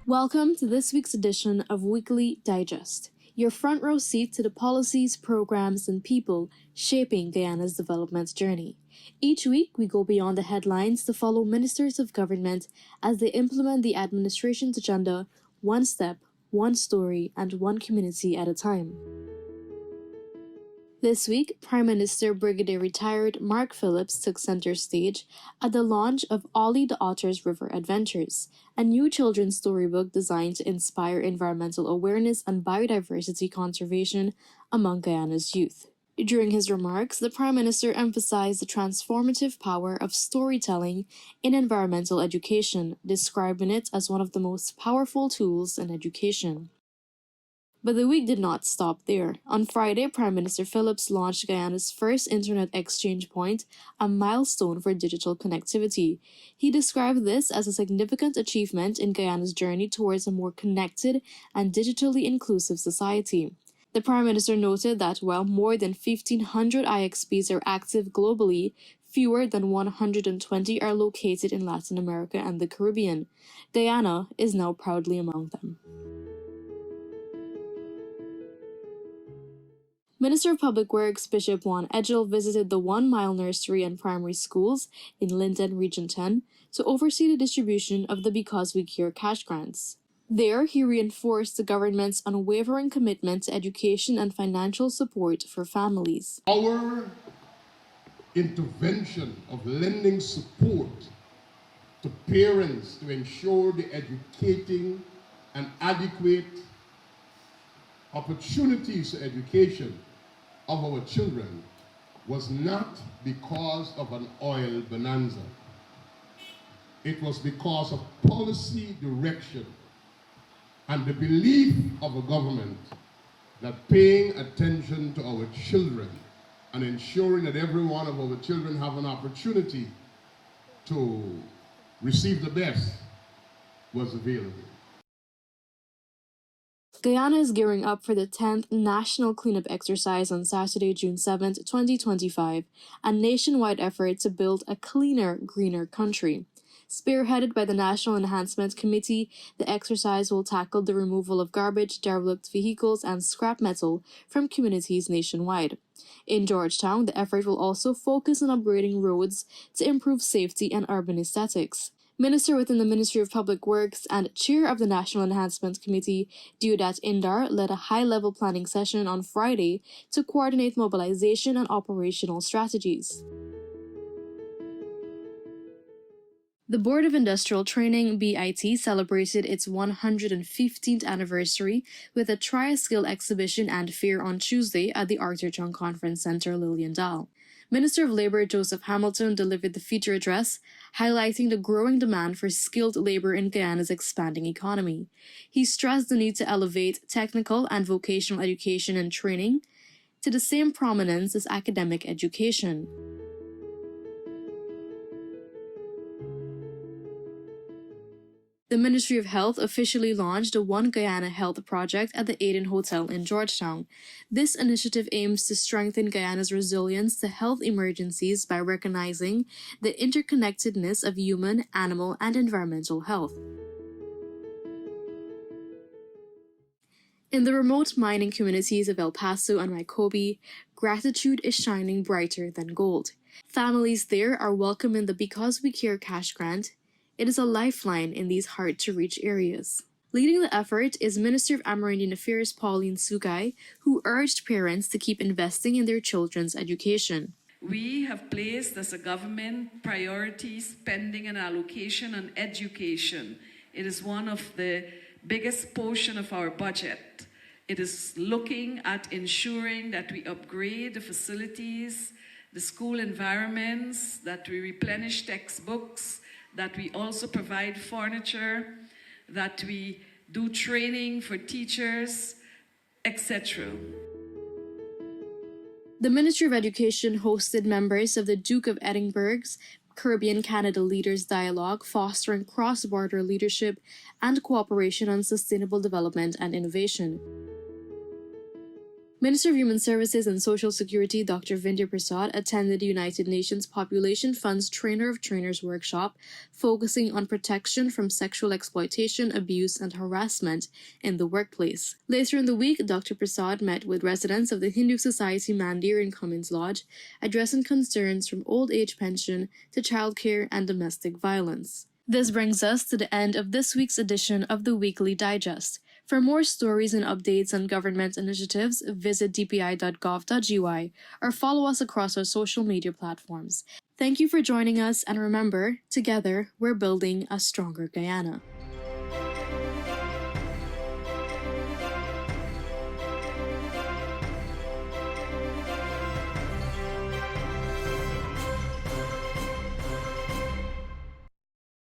Welcome to this week's edition of Weekly Digest, your front row seat to the policies, programs, and people shaping Guyana's development journey. Each week, we go beyond the headlines to follow ministers of government as they implement the administration's agenda one step, one story, and one community at a time. This week, Prime Minister Brigadier Retired Mark Phillips took center stage at the launch of Ollie the Otter's River Adventures, a new children's storybook designed to inspire environmental awareness and biodiversity conservation among Guyana's youth. During his remarks, the Prime Minister emphasized the transformative power of storytelling in environmental education, describing it as one of the most powerful tools in education. But the week did not stop there. On Friday, Prime Minister Phillips launched Guyana's first internet exchange point, a milestone for digital connectivity. He described this as a significant achievement in Guyana's journey towards a more connected and digitally inclusive society. The Prime Minister noted that while more than 1,500 IXPs are active globally, fewer than 120 are located in Latin America and the Caribbean. Guyana is now proudly among them. Minister of Public Works Bishop Juan Edgel visited the 1 Mile Nursery and Primary Schools in Linden, Region 10, to oversee the distribution of the Because We Care cash grants. There, he reinforced the government's unwavering commitment to education and financial support for families. Our intervention of lending support to parents to ensure the educating and adequate opportunities to education of our children was not because of an oil bonanza. It was because of policy direction and the belief of a government that paying attention to our children and ensuring that every one of our children have an opportunity to receive the best was available. Guyana is gearing up for the 10th National Cleanup Exercise on Saturday, June 7, 2025, a nationwide effort to build a cleaner, greener country. Spearheaded by the National Enhancement Committee, the exercise will tackle the removal of garbage, derelict vehicles, and scrap metal from communities nationwide. In Georgetown, the effort will also focus on upgrading roads to improve safety and urban aesthetics. Minister within the Ministry of Public Works and Chair of the National Enhancement Committee, Deodat Indar, led a high-level planning session on Friday to coordinate mobilization and operational strategies. The Board of Industrial Training, BIT, celebrated its 115th anniversary with a Tri-Skill exhibition and fair on Tuesday at the Arthur Chung Conference Center, Liliendaal. Minister of Labour Joseph Hamilton delivered the feature address, highlighting the growing demand for skilled labour in Guyana's expanding economy. He stressed the need to elevate technical and vocational education and training to the same prominence as academic education. The Ministry of Health officially launched the One Guyana Health Project at the Aden Hotel in Georgetown. This initiative aims to strengthen Guyana's resilience to health emergencies by recognizing the interconnectedness of human, animal, and environmental health. In the remote mining communities of El Paso and Rykobi, gratitude is shining brighter than gold. Families there are welcoming the Because We Care cash grant. It is a lifeline in these hard-to-reach areas. Leading the effort is Minister of Amerindian Affairs Pauline Sugay, who urged parents to keep investing in their children's education. We have placed as a government priority spending and allocation on education. It is one of the biggest portion of our budget. It is looking at ensuring that we upgrade the facilities, the school environments, that we replenish textbooks, that we also provide furniture, that we do training for teachers, etc. The Ministry of Education hosted members of the Duke of Edinburgh's Caribbean Canada Leaders Dialogue, fostering cross-border leadership and cooperation on sustainable development and innovation. Minister of Human Services and Social Security Dr. Vinder Prasad attended the United Nations Population Fund's Trainer of Trainers workshop focusing on protection from sexual exploitation, abuse, and harassment in the workplace. Later in the week, Dr. Prasad met with residents of the Hindu Society Mandir in Cummins Lodge, addressing concerns from old age pension to childcare and domestic violence. This brings us to the end of this week's edition of the Weekly Digest. For more stories and updates on government initiatives, visit dpi.gov.gy or follow us across our social media platforms. Thank you for joining us, and remember, together we're building a stronger Guyana.